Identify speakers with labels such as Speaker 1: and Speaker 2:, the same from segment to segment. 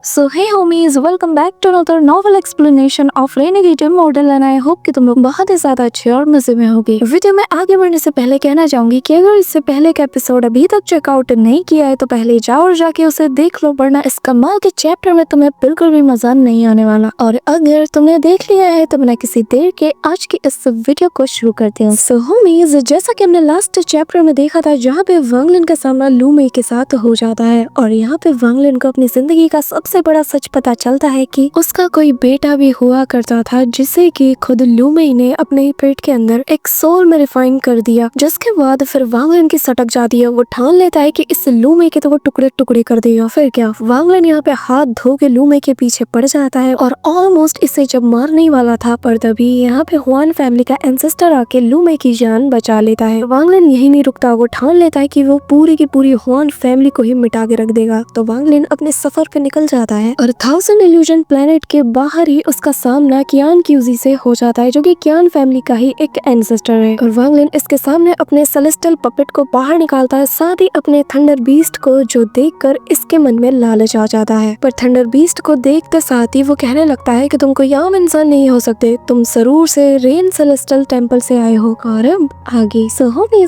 Speaker 1: So hey homies, welcome back to another novel explanation of Renegade Immortal and I hope कि तुम लोग बहुत ही ज्यादा अच्छे और मजे में होगे। वीडियो में आगे बढ़ने से पहले कहना चाहूंगी कि अगर इससे पहले का एपिसोड अभी तक चेकआउट नहीं किया है तो पहले जाओ और जाके उसे देख लो, वरना इस कमाल के चैप्टर में तुम्हें बिल्कुल भी मजा नहीं आने वाला। और अगर तुमने देख लिया है तो बिना किसी देर के आज की इस वीडियो को शुरू करते हैं। So homies, जैसा कि हमने लास्ट चैप्टर में देखा था जहाँ पे वांग लिन का सामना लू मेई के साथ हो जाता है और यहाँ पे वांग लिन को अपनी जिंदगी का सबसे बड़ा सच पता चलता है कि उसका कोई बेटा भी हुआ करता था जिसे कि खुद लू मेई ने अपने पेट के अंदर एक सोल में रिफाइन कर दिया। जिसके बाद फिर वांग लिन की सटक जाती है, वो ठान लेता है कि इस लू मेई के तो वो टुकड़े टुकड़े कर देगा। फिर क्या, वांग लिन यहाँ पे हाथ धो के लू मेई के पीछे पड़ जाता है और ऑलमोस्ट इसे जब मारने वाला था पर तभी यहाँ पे हुआन फैमिली का एंसेस्टर आके लू मेई की जान बचा लेता है। वांग लिन यही नहीं रुकता, वो ठान लेता है कि वो पूरी की पूरी हुआन फैमिली को ही मिटा के रख देगा। तो वांग लिन अपने सफर पे निकल जाता है और 1000 इल्यूजन प्लेनेट के बाहर ही उसका सामना कियान क्यूजी से हो जाता है जो कि कियान फैमिली का ही एक एंसेस्टर है। और वांग लिन इसके सामने अपने सेलेस्टियल पपेट को बाहर निकालता है, साथ ही अपने थंडर बीस्ट को, जो देखकर इसके मन में लालच आ जाता है। पर थंडर बीस्ट को देखते साथ ही वो कहने लगता है कि तुम कोई आम इंसान नहीं हो सकते, तुम जरूर से रेन सेलेस्टियल टेम्पल से आए हो। और अब आगे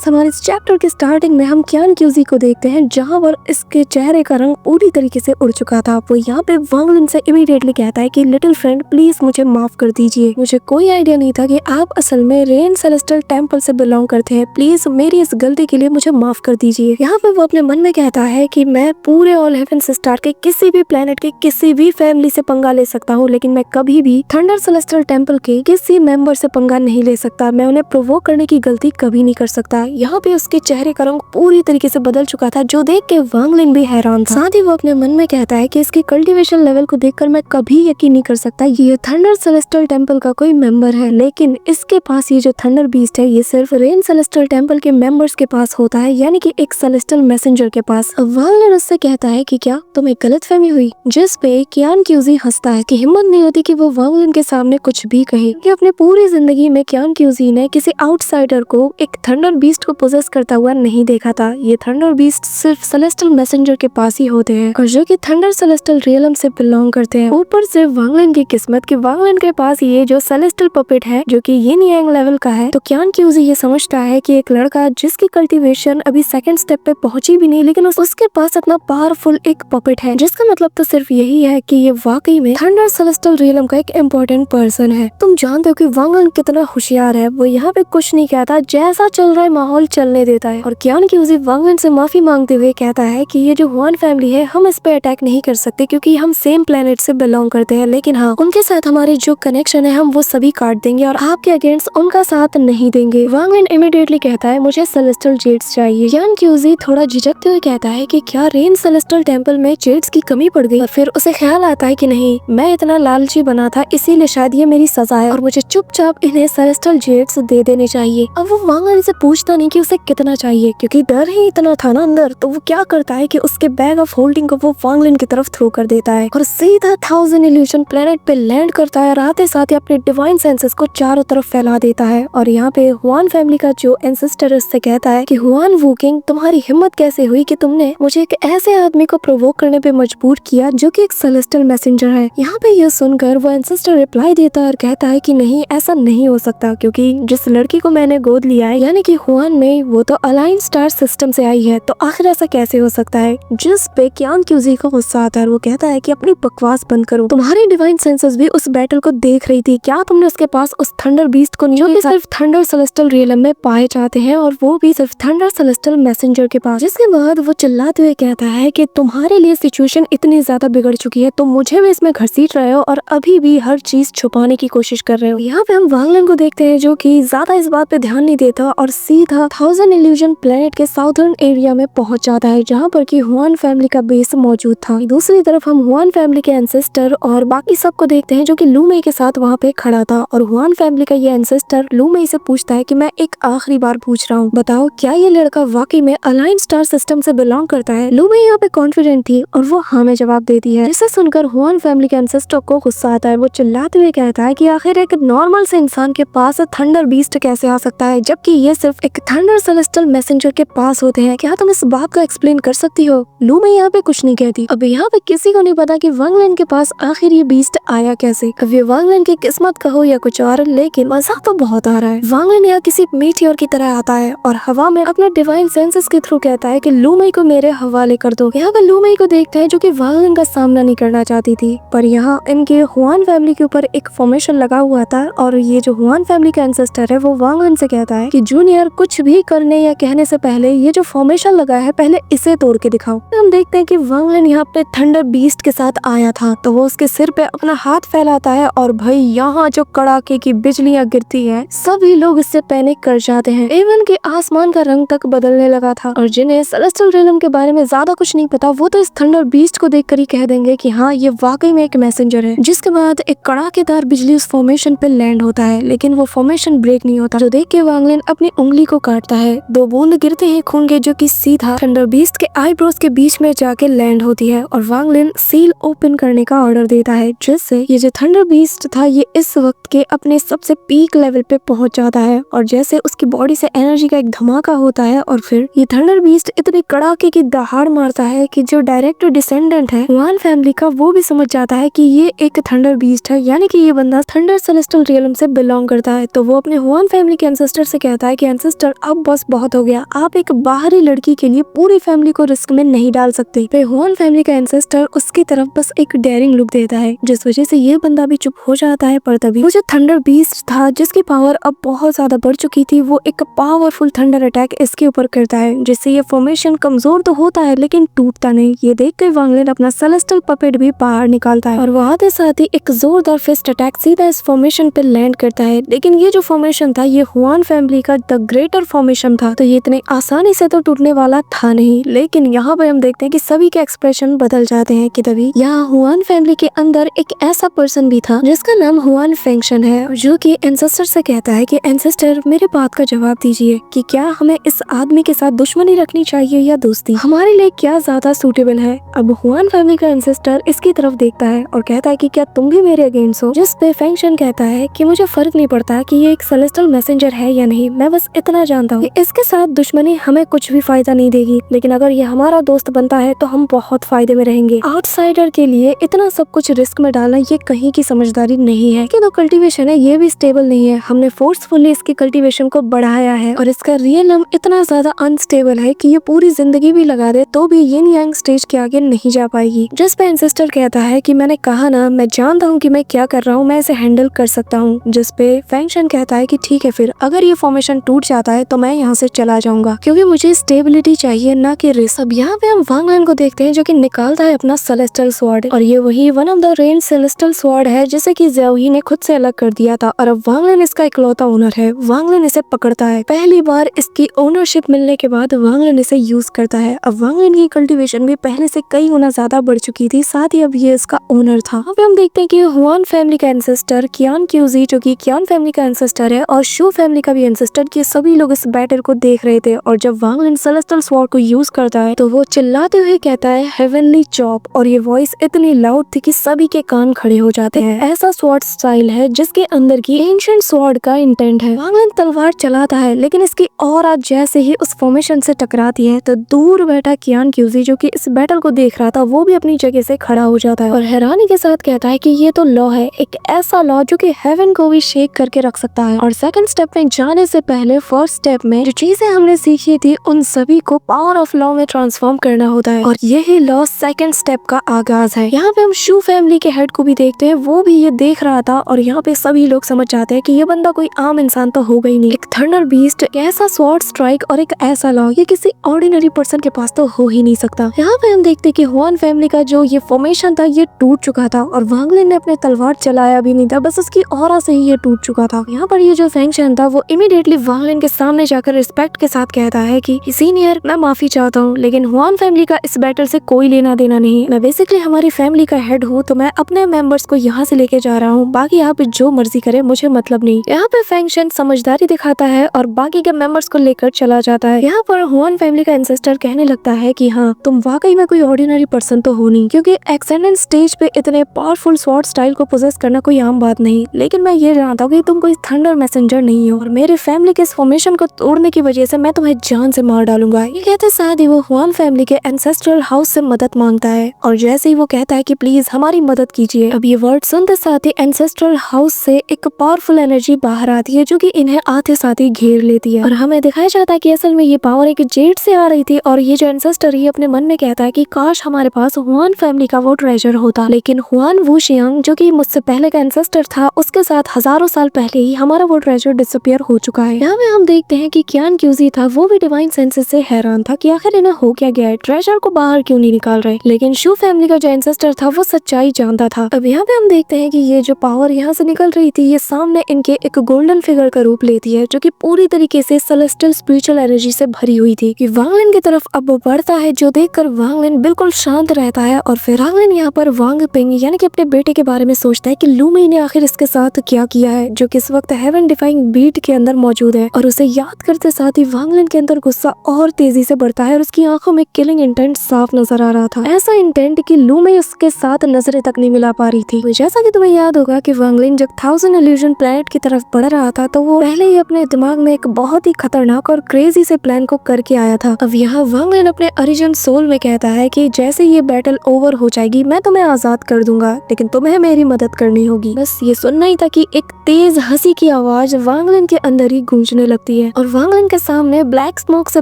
Speaker 1: हमारे इस चैप्टर के स्टार्टिंग में हम कियान क्यूजी को देखते हैं जहाँ पर इसके चेहरे का रंग पूरी तरीके से उड़ चुका था। वो यहाँ पे वांग लिन से इमीडिएटली कहता है कि लिटिल फ्रेंड प्लीज मुझे माफ कर दीजिए, मुझे कोई आइडिया नहीं था कि आप असल में रेन सेलेस्टियल टेम्पल से बिलोंग करते हैं, प्लीज मेरी इस गलती के लिए मुझे माफ कर दीजिए। यहाँ पे वो अपने मन में कहता है कि मैं पूरे ऑल हेवन स्टार के किसी भी प्लेनेट के किसी भी फैमिली से पंगा ले सकता हूँ, लेकिन मैं कभी भी थंडर सेलेस्टियल टेम्पल के किसी मेंबर से पंगा नहीं ले सकता, मैं उन्हें प्रोवोक करने की गलती कभी नहीं कर सकता। यहाँ पे उसके चेहरे का रंग पूरी तरीके से बदल चुका था जो देख के वांग लिन भी हैरान था। साथ ही वो अपने मन में कहता है कि इसकी कल्टीवेशन लेवल को देखकर मैं कभी यकीन नहीं कर सकता ये थंडर सेलेस्टियल टेम्पल का कोई मेंबर है, लेकिन इसके पास ये जो थंडर बीस्ट है ये सिर्फ रेन सेलेस्टियल टेम्पल के मेंबर्स के पास होता है, यानी कि एक सेलेस्टियल मैसेंजर के पास। वांग लिन उससे कहता है कि क्या तुम्हें गलतफहमी हुई, जिस पे कियान क्यूजी हंसता है कि हिम्मत नहीं होती कि वो वांग लिन के सामने कुछ भी कहे कि अपने पूरी जिंदगी में कियान क्यूजी ने किसी आउटसाइडर को एक थंडर बीस्ट को पोजेस करता हुआ नहीं देखा था। ये थंडर बीस्ट सिर्फ सेलेस्टियल मैसेंजर के पास ही होते हैं और जो कि थंडर सेलेस्टियल रियलम से बिलोंग करते हैं। ऊपर से वांग लिन की किस्मत कि वांग लिन के पास ये जो सेलेस्टियल पपेट है जो कि यिन यांग लेवल का है। तो कियान क्यूजी ये समझता है कि एक लड़का जिसकी कल्टीवेशन अभी सेकंड स्टेप पे पहुंची भी नहीं, लेकिन उसके पास इतना पावरफुल एक पपेट है, जिसका मतलब तो सिर्फ यही है कि ये वाकई में थंडर सेलेस्टियल रियलम का एक इम्पोर्टेंट पर्सन है। तुम जानते हो कि वांग लिन कितना होशियार है, वो यहाँ पे कुछ नहीं कहता, जैसा चल रहा है माहौल चलने देता है। और कियान क्यूजी वांग लिन से माफी मांगते हुए कहता है कि ये जो हुआन फैमिली है हम इस पे अटैक नहीं कर सकते क्योंकि हम सेम प्लेनेट से बिलोंग करते हैं, लेकिन हाँ उनके साथ हमारे जो कनेक्शन है हम वो सभी काट देंगे और आपके अगेंस्ट उनका साथ नहीं देंगे। वांग लिन इमीडिएटली कहता है मुझे सेलेस्टियल जेड्स चाहिए। कियान क्यूजी थोड़ा झिझकते हुए कहता है कि क्या रेन सेलेस्टियल टेम्पल में जेड्स की कमी पड़ गई, और फिर उसे ख्याल आता है कि नहीं, मैं इतना लालची बना था इसीलिए शायद ये मेरी सजा है और मुझे चुपचाप इन्हें सेलेस्टियल जेड्स दे देने चाहिए। अब वो वांग लिन से पूछता नहीं कि उसे कितना चाहिए क्योंकि डर ही इतना था ना अंदर, तो वो क्या करता है कि उसके बैग ऑफ होल्डिंग को वो वांग लिन की तरफ थ्रो कर देता है और सीधा 1000 इल्यूजन प्लेनेट पे लैंड करता है और आते साथ ही अपने डिवाइन सेंसेस को चारों तरफ फैला देता है। और यहाँ पे हुआन फैमिली का जो एंसेस्टर उससे कहता है कि हुआन वू किंग, तुम्हारी हिम्मत कैसे हुई कि तुमने मुझे एक ऐसे आदमी को प्रोवोक करने पे मजबूर किया जो कि एक सेलेस्टियल मैसेंजर है। यहाँ पे ये सुनकर वो एंसेस्टर रिप्लाई देता है और कहता है कि नहीं, ऐसा नहीं हो सकता क्योंकि जिस लड़की को मैंने गोद लिया है यानी कि हुआन में, वो तो अलाइन स्टार सिस्टम से आई है, तो आखिर ऐसा कैसे हो सकता है। जिस पे कियान क्यूजी को गुस्सा आता है, वो कहता है कि अपनी बकवास बंद करो, तुम्हारी डिवाइन सेंसेस भी उस बैटल को देख रही थी, क्या तुमने उसके पास उस थंडर बीस्ट को नहीं, जो कि सिर्फ थंडर सेलेस्टियल रियलम में पाए जाते हैं और वो भी सिर्फ थंडर सेलेस्टियल मैसेंजर के पास। जिसके बाद वो चिल्लाते हुए कहता है कि तुम्हारे लिए सिचुएशन इतनी ज्यादा बिगड़ चुकी है, तुम मुझे भी इसमें घसीट रहे हो और अभी भी हर चीज छुपाने की कोशिश कर रहे हो। यहाँ पे हम वांग लिन को देखते हैं जो कि ज्यादा इस बात पे ध्यान नहीं देता और सीधा 1000 इल्यूजन प्लेनेट के साउथर्न एरिया में पहुंच जाता है जहाँ पर की हुआन फैमिली का बेस मौजूद था। दूसरी तरफ हम हुआन फैमिली के एंसेस्टर और बाकी सबको देखते हैं जो कि लू मेई के साथ वहाँ पे खड़ा था और हुआन फैमिली का ये एंसेस्टर लू मेई से पूछता है कि मैं एक आखिरी बार पूछ रहा हूँ, बताओ क्या ये लड़का वाकई में अलाइन स्टार सिस्टम से बिलोंग करता है। लू मेई यहाँ पे कॉन्फिडेंट थी और वो हाँ में जवाब देती है, जिसे सुनकर हुआन फैमिली के एंसेस्टर को गुस्सा आता है। वो चिल्लाते हुए कहता है कि आखिर एक नॉर्मल से इंसान के पास थंडर बीस्ट कैसे आ सकता है जबकि ये सिर्फ एक थंडर सेलेस्टियल मैसेंजर के पास होते हैं, क्या तुम इस बात को एक्सप्लेन कर सकती हो। लू मेई यहाँ पे कुछ नहीं कहती। अब यहाँ पे किस किसी को नहीं पता कि वांग लिन के पास आखिर ये बीस्ट आया कैसे। अब ये वांग लिन की किस्मत कहो या कुछ और, लेकिन मजा तो बहुत आ रहा है। वांग लिन यहाँ किसी मीटियोर की तरह आता है और हवा में अपने डिवाइन सेंसेस के थ्रू कहता है कि लू मई को मेरे हवाले कर दो। यहाँ पे लू मई को देखता है जो कि वांग लिन का सामना नहीं करना चाहती थी, पर यहाँ इनके हुआन फैमिली के ऊपर एक फॉर्मेशन लगा हुआ था और ये जो हुआन फैमिली का एंसेस्टर है वो वांग लिन से कहता है कि जूनियर कुछ भी करने या कहने से पहले ये जो फॉर्मेशन लगा है पहले इसे तोड़ के दिखाओ। हम देखते हैं कि वांग लिन यहाँ पे थंडर बीस्ट के साथ आया था तो वो उसके सिर पे अपना हाथ फैलाता है और भाई यहाँ जो कड़ाके की बिजलियां गिरती है सभी लोग इससे पैनिक कर जाते हैं। इवन के आसमान का रंग तक बदलने लगा था और जिन्हें सेलेस्टियल रियल्म के बारे में ज्यादा कुछ नहीं पता वो तो इस थंडर बीस्ट को देखकर ही कह देंगे कि हाँ ये वाकई में एक मैसेंजर है। जिसके बाद एक कड़ाकेदार बिजली उस फॉर्मेशन पे लैंड होता है, लेकिन वो फॉर्मेशन ब्रेक नहीं होता, जो देख के वांग लिन अपनी उंगली को काटता है। 2 बूंद गिरते हैं खून के जो कि सीधा थंडर बीस्ट के आईब्रोज के बीच में जाके लैंड होती है और वांग लिन सील ओपन करने का ऑर्डर देता है, जिससे ये जो थंडर बीस्ट था ये इस वक्त के अपने सबसे पीक लेवल पे पहुंच जाता है और जैसे उसकी बॉडी से एनर्जी का एक धमाका होता है और फिर ये थंडर बीस्ट इतनी कड़ाके की दहाड़ मारता है कि जो डायरेक्ट डिसेंडेंट है हुआन फैमिली का वो भी समझ जाता है कि ये एक थंडर बीस्ट है, यानी कि ये बंदा थंडर सेलेस्टियल रियल्म से बिलोंग करता है। तो वो अपने हुआन फैमिली के एंसेस्टर से कहता है कि एंसेस्टर अब बस बहुत हो गया, आप एक बाहरी लड़की के लिए पूरी फैमिली को रिस्क में नहीं डाल सकते। फिर हुआन फैमिली का एंसेस्टर उसकी तरफ बस एक डेयरिंग लुक देता है, जिस वजह से ये बंदा भी चुप हो जाता है। पर तभी वो जो थंडर बीस्ट था जिसकी पावर अब बहुत ज्यादा बढ़ चुकी थी वो एक पावरफुल थंडर अटैक इसके ऊपर करता है, जिससे ये फॉर्मेशन कमजोर तो होता है लेकिन टूटता नहीं। ये देख कर वांग लिन अपना सेलेस्टियल पपेट भी बाहर निकालता है और वो आते साथ ही एक जोरदार फिस्ट अटैक सीधा इस फॉर्मेशन पे लैंड करता है। लेकिन ये जो फॉर्मेशन था ये हुआन फैमिली का द ग्रेटर फॉर्मेशन था, तो ये इतने आसानी से तो टूटने वाला था नहीं। लेकिन यहाँ पर हम देखते हैं कि सभी के एक्सप्रेशन बदल जाते हैं कि तभी यहाँ हुआन फैमिली के अंदर एक ऐसा पर्सन भी था जिसका नाम हुआन फेंगशन है, जो कि एंसेस्टर से कहता है कि एंसेस्टर मेरे बात का जवाब दीजिए कि क्या हमें इस आदमी के साथ दुश्मनी रखनी चाहिए या दोस्ती, हमारे लिए क्या ज्यादा सूटेबल है। अब हुआन फैमिली का एंसेस्टर इसकी तरफ देखता है और कहता है कि क्या तुम भी मेरे अगेंस्ट हो, जिस पे फेंगशन कहता है कि मुझे फर्क नहीं पड़ता कि ये एक सेलेस्टियल मैसेंजर है या नहीं, मैं बस इतना जानता हूँ इसके साथ दुश्मनी हमें कुछ भी फायदा नहीं देगी, लेकिन अगर ये हमारा दोस्त बनता है तो हम बहुत फायदे में रहेंगे। आउटसाइडर के लिए इतना सब कुछ रिस्क में डालना ये कहीं की समझदारी नहीं है कि जो कल्टीवेशन है ये भी स्टेबल नहीं है, हमने फोर्सफुली इसकी कल्टीवेशन को बढ़ाया है और इसका रियलम इतना ज्यादा अनस्टेबल है कि ये पूरी जिंदगी भी लगा दे तो भी यिन यांग स्टेज के आगे नहीं जा पाएगी। जिस पे एंसेस्टर कहता है कि मैंने कहा ना, मैं जानता हूँ कि मैं क्या कर रहा हूँ, मैं इसे हैंडल कर सकता हूँ। जिस पे फेंगशन कहता है कि ठीक है, फिर अगर ये फॉर्मेशन टूट जाता है तो मैं यहाँ से चला जाऊंगा क्योंकि मुझे स्टेबिलिटी चाहिए ना कि रिस्क। अब यहाँ पे हम वांग लिन को देखते हैं जो कि निकालता है अपना सेलेस्टियल स्वॉर्ड और ये वही one of the rare celestial sword है जिसे कि ज़ोई ने खुद से अलग कर दिया था और अब वांग लिन इसका इकलौता ओनर है। वांग लिन इसे पकड़ता है, पहली बार इसकी ओनरशिप मिलने के बाद वांग लिन इसे यूज करता है। अब वांग लिन की कल्टीवेशन भी पहले से कई गुना ज्यादा बढ़ चुकी थी, साथ ही अब ये इसका ओनर था। अब हम देखते हैं कि हुआन फैमिली का एंसेस्टर कियान क्यूजी जो कि कियान फैमिली का एंसेस्टर है और शू फैमिली का भी एंसेस्टर, ये सभी लोग इस बैटल को देख रहे थे और जब वांग लिन सेलेस्टियल स्वॉर्ड को यूज करता है तो वो चिल्लाते हुए कहता है हेवनली चॉप और ये वॉइस इतनी लाउड थी कि सभी के कान खड़े हो जाते हैं। ऐसा स्वॉर्ड स्टाइल है जिसके अंदर की एंशिएंट स्वॉर्ड का इंटेंट है। वांग लिन तलवार चलाता है लेकिन इसकी ऑरा जैसे ही उस फॉर्मेशन से टकराती है तो दूर बैठा कियान क्यूजी जो कि इस बैटल को देख रहा था वो भी अपनी जगह से खड़ा हो जाता है और हैरानी के साथ कहता है कि ये तो लॉ है, एक ऐसा लॉ जो कि हेवन को भी शेक करके रख सकता है। और सेकंड स्टेप में जाने से पहले फर्स्ट स्टेप में जो चीजें हमने सीखी थी उन सभी को पावर ऑफ लॉ में ट्रांसफॉर्म करना होता है और यही लॉ सेकंड स्टेप का आगाज है। यहाँ पे हम शू फैमिली के हेड को भी देखते हैं, वो भी ये देख रहा था और यहाँ पे सभी लोग समझ जाते हैं कि ये बंदा कोई आम इंसान तो होगा ही नहीं, एक थंडर बीस्ट, एक ऐसा स्वॉर्ड स्ट्राइक और एक ऐसा लॉ ये किसी ऑर्डिनरी पर्सन के पास तो हो ही नहीं सकता। यहाँ पे हम देखते हैं कि हुआन फैमिली का जो ये फॉर्मेशन था ये टूट चुका था और वांग लिन ने अपने तलवार चलाया भी नहीं था, बस उसकी ऑरा से ही ये टूट चुका था। यहाँ पर ये जो फेंगशन था वो इमीडिएटली वांग लिन के सामने जाकर रिस्पेक्ट के साथ कहता है कि सीनियर मैं माफी चाहता हूँ लेकिन हुआन फैमिली का इस बैटल से कोई लेना देना नहीं, मैं बेसिकली हमारी फैमिली का हेड हूँ तो मैं अपने मेंबर्स को यहाँ से लेके जा रहा हूँ, बाकी आप जो मर्जी करे मुझे मतलब नहीं। यहाँ पे फेंगशन समझदारी दिखाता है और बाकी के मेंबर्स को लेकर चला जाता है। यहाँ पर हुआन फैमिली का एंसेस्टर कहने लगता है कि हाँ तुम वाकई में कोई ऑर्डिनरी पर्सन तो हो नहीं, क्योंकि एक्सेलेंट स्टेज पे इतने पावरफुल स्वॉर्ड स्टाइल को पोजेस करना कोई आम बात नहीं, लेकिन मैं ये जानता हूँ कि तुम कोई थंडर मैसेंजर नहीं हो और मेरे फैमिली के इस फॉर्मेशन को तोड़ने की वजह से मैं तुम्हें जान से मार डालूंगा। ये कहते साथ ही वो हुआन फैमिली के एंसेस्ट्रल हाउस से मदद मांगता है है और जैसे ही वो कहता है कि प्लीज हमारी मदद कीजिए, अब ये वर्ड सुनते साथ ही एंसेस्ट्रल हाउस से एक पावरफुल एनर्जी बाहर आती है जो कि इन्हें आते साथ ही घेर लेती है और हमें दिखाया जाता है कि असल में ये पावर एक जेट से आ रही थी और ये जो एंसेस्टर ही अपने मन में कहता है कि काश हमारे पास हुआन फैमिली का वो ट्रेजर होता, लेकिन हुआन वूशियांग जो कि मुझसे पहले का एंसेस्टर था उसके साथ हजारों साल पहले ही हमारा वो ट्रेजर डिसअपियर हो चुका है। यहाँ पे हम देखते हैं कि क्यान क्यूजी था वो भी डिवाइन सेंसेस से हैरान था कि आखिर इन्हें हो क्या गया है, ट्रेजर को बाहर क्यों नहीं निकाल रहे, लेकिन शू फैमिली का जो एंसेस्टर था वो सच्चाई जानता था। अब यहाँ पे हम देखते हैं कि ये जो पावर यहाँ से निकल रही थी ये सामने इनके एक गोल्डन फिगर का रूप लेती है जो कि पूरी तरीके से सेलेस्टियल स्पिरिचुअल एनर्जी से भरी हुई थी कि वांग लिन की तरफ अब वो बढ़ता है जो देखकर वांग लिन बिल्कुल शांत रहता है और फिर वांग लिन यहाँ पर वांग पिंग यानी कि अपने बेटे के बारे में सोचता है कि लू मई ने आखिर इसके साथ क्या किया है जो कि इस वक्त हेवन डिफाइंग बीट के अंदर मौजूद है और उसे याद करते साथ ही वांग लिन के अंदर गुस्सा और तेजी से बढ़ता है और उसकी आंखों में किलिंग इंटेंट साफ नजर आ रहा था, ऐसा इंटेंट कि लू मई उसके साथ नजरें तक नहीं मिला पा रही थी। जैसा कि तुम्हें याद होगा कि वांग लिन जब 1000 इल्यूजन प्लैनेट की तरफ बढ़ रहा था तो वो पहले ही अपने दिमाग में एक बहुत ही खतरनाक और क्रेजी से प्लान को करके आया था। अब यहाँ वांग लिन अपने ओरिजिन सोल में कहता है कि जैसे ये बैटल ओवर हो जाएगी मैं तुम्हें आजाद कर दूंगा, लेकिन तुम्हें मेरी मदद करनी होगी। बस ये सुनना ही था कि एक तेज हंसी की आवाज वांग लिन के अंदर ही गूंजने लगती है और वांग लिन के सामने ब्लैक स्मोक से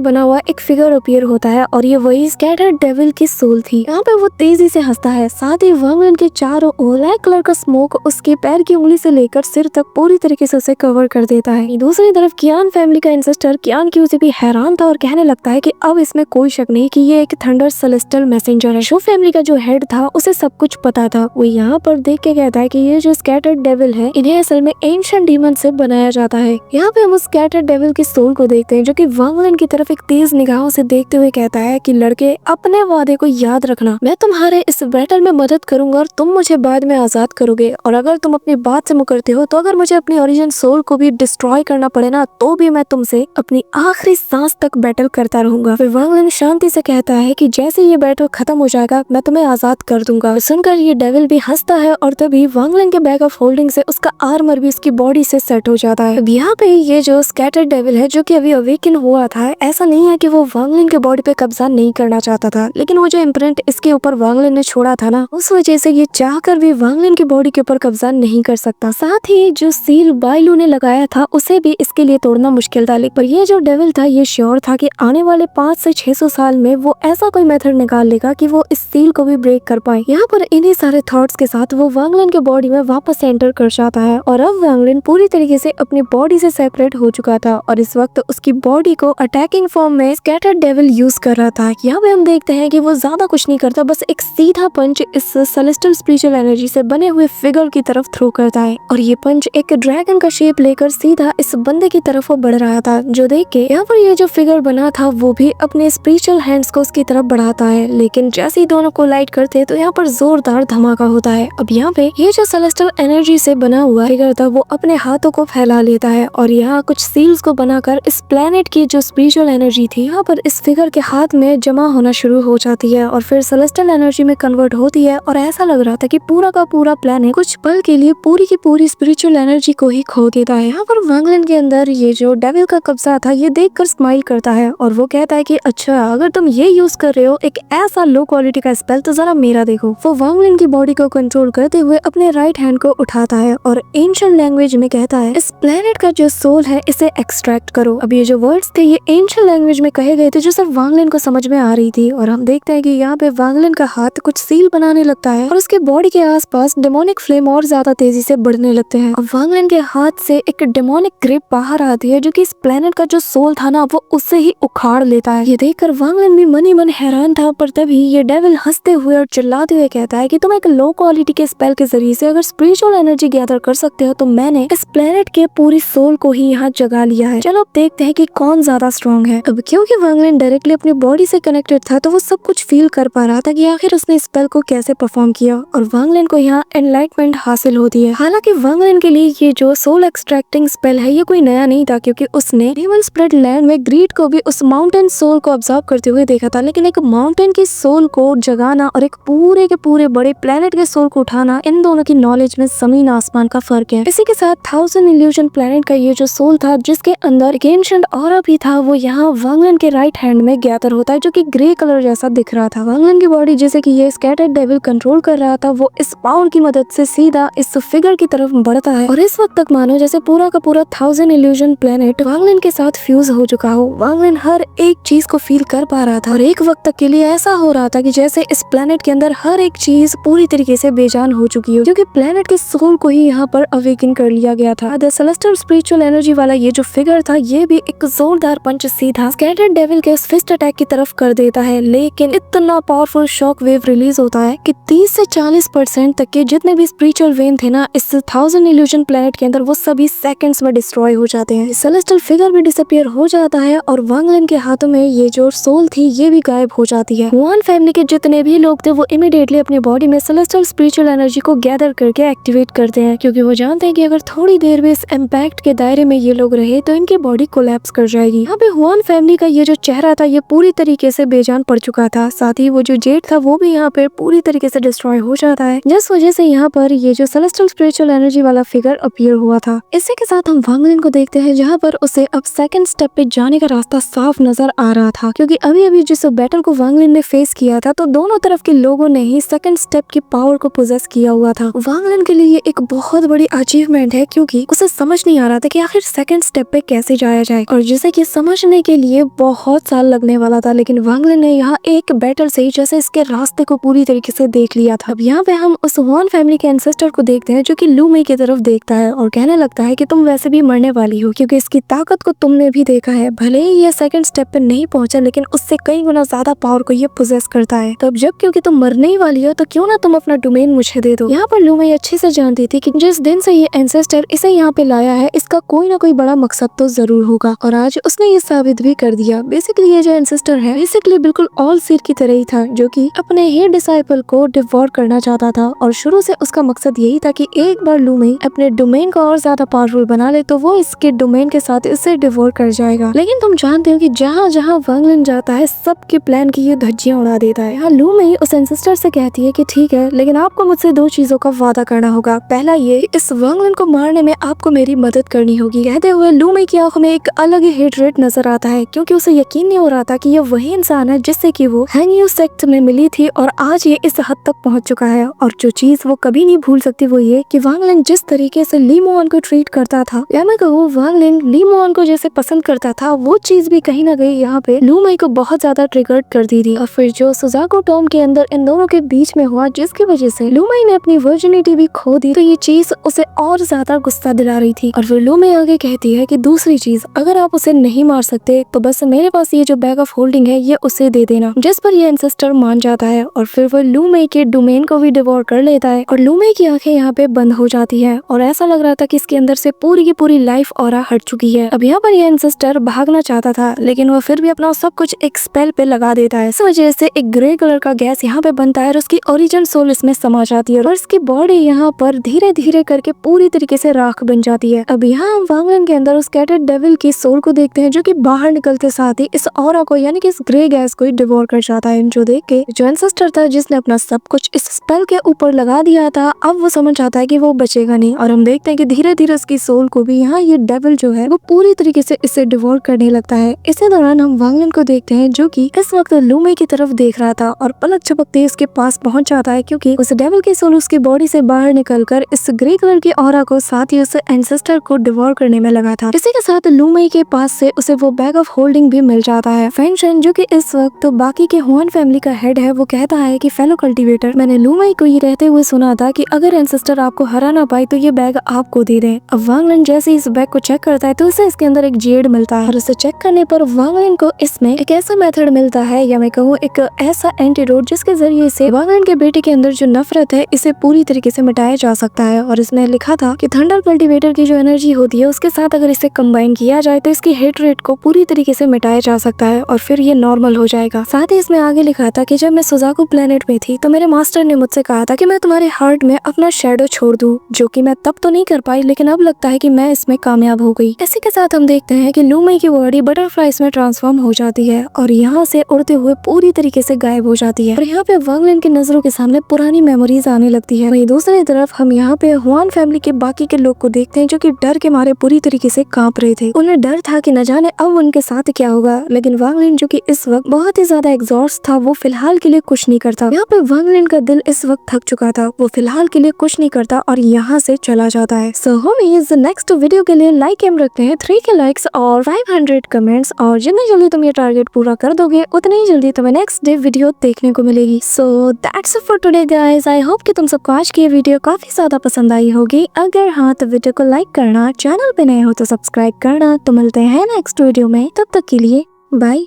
Speaker 1: बना हुआ एक फिगर अपीयर होता है और ये वही स्कैटर्ड डेविल की सोल थी। यहाँ पे वो तेजी से हंसता है, साथ ही वांग लिन के चारों ओर ब्लैक कलर का स्मोक उसके पैर की उंगली से लेकर सिर तक पूरी तरीके से उसे कवर कर देता है। दूसरी तरफ क्यान फैमिली का एंसेस्टर क्यान क्यूजी भी हैरान था और कहने लगता है कि अब इसमें कोई शक नहीं कि ये एक थंडर सेलेस्टियल मैसेंजर है। शो फैमिली का जो हेड था उसे सब कुछ पता था। वो यहाँ पर देख के कहता है कि ये जो स्कैटर्ड डेविल है इन्हें असल में एंशिएंट डीमन से बनाया जाता है। यहाँ पे हम उस स्कैटर्ड डेविल की सोल को देखते हैं जो कि वांग लिन की तरफ एक तेज निगाहों से देखते हुए कहता है कि लड़के अपने वादे को याद रखना, मैं तुम्हारे इस बैटल में मदद करूंगा और तुम मुझे बाद में आजाद करोगे और अगर तुम अपनी बात से मुकरते हो तो अगर मुझे अपनी ओरिजिन सोल को भी डिस्ट्रॉय करना पड़े ना तो भी मैं तुमसे अपनी आखिरी सांस तक बैटल करता रहूंगा। फिर वांग लिन शांति से कहता है कि जैसे ये बैटल खत्म हो जाएगा मैं तुम्हें आजाद कर दूंगा। सुनकर ये डेविल भी हंसता है और तभी वांग लिन के बैग ऑफ होल्डिंग से उसका आर्मर भी उसकी बॉडी से सेट हो जाता है। अब यहाँ पे ये जो स्कैटर्ड डेविल है जो कि अभी अवेकन हुआ था, ऐसा नहीं है कि वो वांग लिन के बॉडी पे कब्जा नहीं करना चाहता था, लेकिन वो जो इम्प्रिंट इसके ऊपर वांग लिन ने छोड़ा था ना उस वजह से ये चाहकर भी वांग लिन की बॉडी के ऊपर कब्जा नहीं कर सकता। साथ ही जो सील बाइलू ने लगाया था उसे भी इसके लिए तोड़ना मुश्किल था, लेकिन ये जो डेविल था ये श्योर था कि आने वाले 500 से 600 साल में वो ऐसा कोई मेथड निकाल लेगा कि वो इस सील को भी ब्रेक कर पाए। यहाँ पर इन्हीं सारे थॉट्स के साथ वो वांग लिन के बॉडी में वापस एंटर कर जाता है और अब वांग लिन पूरी तरीके से अपनी बॉडी से सेपरेट हो चुका था और इस वक्त उसकी बॉडी को अटैकिंग फॉर्म में स्कैटर्ड डेविल यूज कर रहा था। यहाँ पे हम देखते हैं कि वो ज्यादा कुछ नहीं करता, बस एक सीधा पंच इस सेलेस्टियल स्पिरिचुअल एनर्जी से बने हुए फिगर की तरफ थ्रो करता है और ये पंच एक ड्रैगन का शेप लेकर सीधा इस बंदे की तरफ वो बढ़ रहा था, जो देख के यहाँ पर ये जो फिगर बना था वो भी अपने स्पिरिचुअल हैंड्स को उसकी तरफ बढ़ाता है, लेकिन जैसे ही दोनों को लाइट करते तो यहाँ पर जोरदार धमाका होता है। अब यहाँ पे ये जो सेलेस्टियल एनर्जी से बना हुआ फिगर था वो अपने हाथों को फैला लेता है और यहाँ कुछ सील्स को बनाकर इस प्लेनेट की जो स्पिरिचुअल एनर्जी थी यहाँ पर इस फिगर के हाथ में जमा होना शुरू हो जाती है और फिर सेलेस्टियल एनर्जी में कन्वर्ट होती है और ऐसा लग रहा था कि पूरा का पूरा प्लेनेट कुछ पल के लिए पूरी की पूरी स्पिरिचुअल एनर्जी को ही खो देता है। यहाँ पर वांग लिन के अंदर ये जो डेविल का कब्जा था ये देखकर स्माइल करता है और वो कहता है कि अच्छा अगर तुम ये यूज कर रहे हो एक ऐसा लो क्वालिटी का स्पेल तो जरा मेरा देखो। वो वांग लिन की बॉडी को कंट्रोल करते हुए अपने राइट हैंड को उठाता है और एंशिएंट लैंग्वेज में कहता है इस प्लेनेट का जो सोल है इसे एक्सट्रैक्ट करो। अब ये जो वर्ड्स थे ये एंशिएंट लैंग्वेज में कहे गए थे जो सिर्फ वांग लिन को समझ में आ रही थी और हम देखते हैं कि यहाँ पे वांग लिन का हाथ कुछ सील बनाने लगता है और उसके बॉडी के आसपास डेमोनिक फ्लेम और ज्यादा तेजी से बढ़ने लगते हैं और वांग लिन के हाथ से एक डेमोनिक ग्रिप बाहर आती है जो कि इस प्लेनेट का जो सोल था ना वो उससे ही उखाड़ लेता है। ये देखकर वांग लिन भी मन ही मन हैरान था, पर तभी ये डेविल हंसते हुए और चिल्लाते हुए कहता है कि तुम एक लो क्वालिटी के स्पेल के जरिए से अगर स्पिरिचुअल एनर्जी गैदर कर सकते हो तो मैंने इस प्लेनेट के पूरी सोल को ही यहाँ जगा लिया है। चलो अब देखते हैं कि कौन ज्यादा स्ट्रॉन्ग है। अब क्योंकि वांग लिन डायरेक्टली अपनी बॉडी से कनेक्टेड था तो वो सब कुछ फील कर पा रहा था कि आखिर उसने स्पेल को कैसे परफॉर्म किया और वांग लिन को यहाँ एनलाइटमेंट हासिल होती है। हालांकि वांग लिन के लिए ये जो सोल एक्सट्रैक्टिंग स्पेल है ये कोई नया नहीं था, क्योंकि उसने डेमन स्प्रेड लैंड में ग्रीड को भी उस माउंटेन सोल को ऑब्जर्व करते हुए देखा था, लेकिन एक माउंटेन की सोल को जगाना और एक पूरे के पूरे बड़े प्लेनेट के सोल को उठाना, इन दोनों की नॉलेज में जमीन आसमान का फर्क है। इसी के साथ 1000 इल्यूजन प्लेनेट का ये जो सोल था जिसके अंदर एक एंशिएंट ऑरा भी था वो यहाँ वांग लिन के राइट हैंड में गैदर होता है जो कि ग्रे कलर जैसा दिख रहा था। वांग लिन की बॉडी जिसे कि ये स्कैटर्ड डेविल कंट्रोल कर रहा था वो इस पावर की मदद से सीधा इस फिगर की तरफ बढ़ता है और इस वक्त तक मानो जैसे पूरा का पूरा 1000 इल्यूजन प्लेनेट वांग लिन के साथ फ्यूज हो चुका हो। वांग लिन हर एक चीज को फील कर पा रहा था और एक वक्त तक के लिए ऐसा हो रहा था कि जैसे इस प्लेनेट के अंदर हर एक चीज पूरी तरीके से बेजान हो चुकी हो, क्योंकि प्लेनेट के सोल को ही यहाँ पर अवेकन कर लिया गया था। द सेलेस्टियल स्पिरिचुअल एनर्जी वाला ये जो फिगर था ये भी एक जोरदार पंच सीधा स्कैटर्ड डेविल के फिस्ट अटैक की तरफ कर देता है, लेकिन इतना पावरफुल शॉक वेव रिलीज होता है कि 30 से 40% तक के जितने भी स्पिरिचुअल वेव थे ना इस 1000 इल्यूजन प्लेनेट के अंदर वो सभी सेकंड्स में डिस्ट्रॉय हो जाते हैं। सेलेस्टियल फिगर भी डिसअपीयर हो जाता है और वांग लिन के हाथों में ये जो सोल थी ये भी गायब हो जाती है। हुआन फैमिली के जितने भी लोग थे वो इमीडिएटली अपनी बॉडी में सेलेस्टियल स्पिरिचुअल एनर्जी को गैदर करके एक्टिवेट करते हैं, क्योंकि वो जानते हैं कि अगर थोड़ी देर भी इस इम्पैक्ट के दायरे में ये लोग रहे तो इनकी बॉडी कोलैप्स कर जाएगी। यहाँ पे हुआन फैमिली का ये जो चेहरा था ये पूरी तरीके से बेजान पड़ चुका था, साथ ही वो जो जेड था वो भी यहाँ पे पूरी तरीके से डिस्ट्रॉय हो जाता है, जिस वजह से यहाँ पर ये जो सेलेस्टियल स्पिरिचुअल एनर्जी वाला फिगर अपीयर हुआ था। इसी के साथ हम वांग लिन को देखते हैं जहाँ पर उसे अब सेकंड स्टेप पे जाने का रास्ता साफ नजर आ रहा था, क्योंकि अभी अभी जिस बैटल को वांग लिन ने फेस किया था तो दोनों तरफ के लोगों ने ही सेकंड स्टेप की पावर को पोजेस किया हुआ था। वांग लिन के लिए ये एक बहुत बड़ी अचीवमेंट है, क्योंकि उसे समझ नहीं आ रहा था कि आखिर सेकंड स्टेप पे कैसे जाया जाए और जिसे कि समझने के लिए बहुत साल लगने वाला था, लेकिन वांग लिन ने यहाँ एक बैटल से ही जैसे इसके रास्ते को पूरी तरीके से देख लिया था। अब यहाँ पे हम उस हुआन फैमिली के एंसेस्टर को देखते हैं जो कि लू मई की तरफ देखता है और कहने लगता है कि तुम वैसे भी मरने वाली हो, क्योंकि इसकी ताकत को तुमने भी देखा है, भले ही ये सेकंड स्टेप पे नहीं पहुंचा लेकिन उससे कई गुना ज्यादा पावर को ये पोजेस करता है। तो अब जब क्योंकि तुम मरने ही वाली हो तो क्यों ना तुम अपना डोमेन मुझे दे दो। यहाँ पर लू मई अच्छे से जानती थी कि जिस दिन से ये एंसेस्टर इसे यहाँ पे लाया है इसका कोई ना कोई बड़ा मकसद तो जरूर होगा, और आज उसने ये साबित भी कर दिया। बेसिकली ये जो एंसेस्टर है बेसिकली बिल्कुल ऑल सीड की तरह ही था, जो कि अपने ही डिसाइपल को डिवोर करना चाहता था और शुरू से उसका मकसद यही था कि एक बार लू मई अपने डोमेन को और ज्यादा पावरफुल बना ले तो वो इसके डोमेन के साथ इसे डिवोर कर जाएगा। लेकिन तुम जानते हो कि जहाँ जहाँ वांग लिन जाता है सबके प्लान की ये धज्जियां उड़ा देता है। यहाँ लू मई उस एंसेस्टर से कहती है कि ठीक है, लेकिन आपको मुझसे 2 चीजों का वादा करना होगा। पहला ये, इस वांग लिन को मारने में आपको मेरी मदद करनी होगी। कहते हुए लू मई की आंखों में एक अलग ही हेटरेट नजर आता है, क्योंकि उसे यकीन नहीं हो रहा था कि ये वही इंसान है जिससे कि वो हैंग सेक्ट में मिली थी और आज ये इस हद तक पहुंच चुका है। और जो चीज वो कभी नहीं भूल सकती वो ये कि वांग लिन जिस तरीके से ली मोअन को ट्रीट करता था, या मैं कहूँ वांग लिन ली मोअन को जैसे पसंद करता था, वो चीज भी कहीं ना कहीं यहाँ पे लू मई को बहुत ज्यादा ट्रिगर्ड कर दी थी। और फिर जो सुजाको टॉम के अंदर इन दोनों के बीच में हुआ जिसकी वजह से लू मई ने अपनी वर्जिनिटी भी खो दी, तो ये चीज उसे और ज्यादा गुस्सा दिला रही थी। और फिर लू मई आगे कहती है कि दूसरी चीज, अगर आप उसे नहीं मार सकते तो बस मेरे पास ये जो बैग ऑफ होल्डिंग है ये उसे दे देना, जिस पर ये एंसेस्टर मान जाता है और फिर वो लू मई के डोमेन को भी डिवोर कर लेता है। और लू मई की आंखें यहाँ पे बंद हो जाती है और ऐसा लग रहा था कि इसके अंदर से पूरी की पूरी लाइफ ऑरा हट चुकी है। अब यहाँ पर ये एंसेस्टर भागना चाहता था, लेकिन वो फिर भी अपना सब कुछ एक स्पेल पे लगा देता है। इस वजह से एक ग्रे कलर का गैस यहाँ पे बनता है और उसकी ओरिजिन सोल इसमें समा जाती है और इसकी बॉडी यहाँ पर धीरे धीरे करके पूरी तरीके से राख बन जाती है। अब यहाँ हम वांग लिन के अंदर उस स्कैटर्ड डेविल की सोल को देखते हैं जो कि बाहर निकलते साथ ही इस ऑरा को यानी कि इस ग्रे गैस को डिवोर कर जाता है, जो देख के जो एंसेस्टर था जिसने अपना सब कुछ इस स्पेल के ऊपर लगा दिया था, अब वो समझ आता है कि वो बचेगा नहीं। और हम देखते हैं कि धीरे धीरे उसकी सोल को भी यहाँ ये डेविल जो है वो पूरी तरीके से इसे डिवोर करने लगता है। इसी दौरान हम वांग लिन को देखते हैं जो कि इस वक्त लू मई की तरफ देख रहा था और पलक झपकते उसके पास पहुंच जाता है, क्योंकि उस डेविल की सोल उसकी बॉडी से बाहर निकलकर इस ग्रे कलर की ऑरा को साथ ही उस एंसेस्टर को डिवोर करने में लगा था। इसी के साथ लू मई के पास से उसे वो बैग ऑफ होल्डिंग भी मिल जाता है। फेंग शेन जो कि इस वक्त तो बाकी के हुआन फैमिली का हेड है, वो कहता है कि फेलो कल्टीवेटर, मैंने लू मई को ये कहते हुए सुना था कि अगर एंसेस्टर आपको हरा ना पाए तो ये बैग आपको दे दें। अब वांग लिन जैसे इस बैग को चेक करता है तो उसे इसके अंदर एक जेड मिलता है और उसे चेक करने पर वांग लिन को इसमें एक ऐसा मेथड मिलता है, या मैं कहूँ एक ऐसा एंटीडोट जिसके जरिए से वांग लिन के बेटे के अंदर जो नफरत है इसे पूरी तरीके से मिटाया जा सकता है। और इसमें लिखा था कि थंडर कल्टीवेटर की जो एनर्जी होती है उसके साथ अगर इसे कंबाइन किया जाए तो इसकी हिट रेट को पूरी तरीके से मिटाया जा सकता है और फिर ये नॉर्मल हो जाएगा। साथ ही इसमें आगे लिखा था कि जब मैं सुजाको प्लेनेट में थी तो मेरे मास्टर ने मुझसे कहा था कि मैं तुम्हारे हार्ट में अपना शेडो छोड़ दूं, जो कि मैं तब तो नहीं कर पाई, लेकिन अब लगता है कि मैं इसमें कामयाब हो गई। इसी के साथ हम देखते हैं कि लू मई की बॉडी बटरफ्लाइज में ट्रांसफॉर्म हो जाती है और यहाँ से उड़ते हुए पूरी तरीके से गायब हो जाती है और यहाँ पे वांग लिन की नजरों के सामने पुरानी मेमोरीज आने लगती है। वहीं दूसरी तरफ हम यहाँ पे हुआन फैमिली के बाकी के लोग को देखते हैं जो कि डर के मारे पूरी तरीके से कांप रहे थे। उन्हें डर था कि न जाने अब उनके साथ क्या होगा, लेकिन वांग लिन जो कि इस वक्त बहुत ही ज्यादा एग्जॉस्ट था वो फिलहाल फिलहाल के लिए कुछ नहीं करता। यहाँ पे वांग लिन का दिल इस वक्त थक चुका था, वो फिलहाल के लिए कुछ नहीं करता और यहाँ से चला जाता है। सो होमीज नेक्स्ट वीडियो के लिए लाइक एम रखते हैं 3 के लाइक्स और 500 कमेंट्स, और जितनी जल्दी तुम ये टारगेट पूरा कर दोगे उतनी ही जल्दी तुम्हें नेक्स्ट डे वीडियो देखने को मिलेगी। So that's it for today guys. I hope कि तुम सबको आज की ये वीडियो काफी ज्यादा पसंद आई होगी। अगर हाँ तो वीडियो को लाइक करना, चैनल पे नए हो तो सब्सक्राइब करना। तो मिलते हैं नेक्स्ट वीडियो में, तब तक के लिए बाय।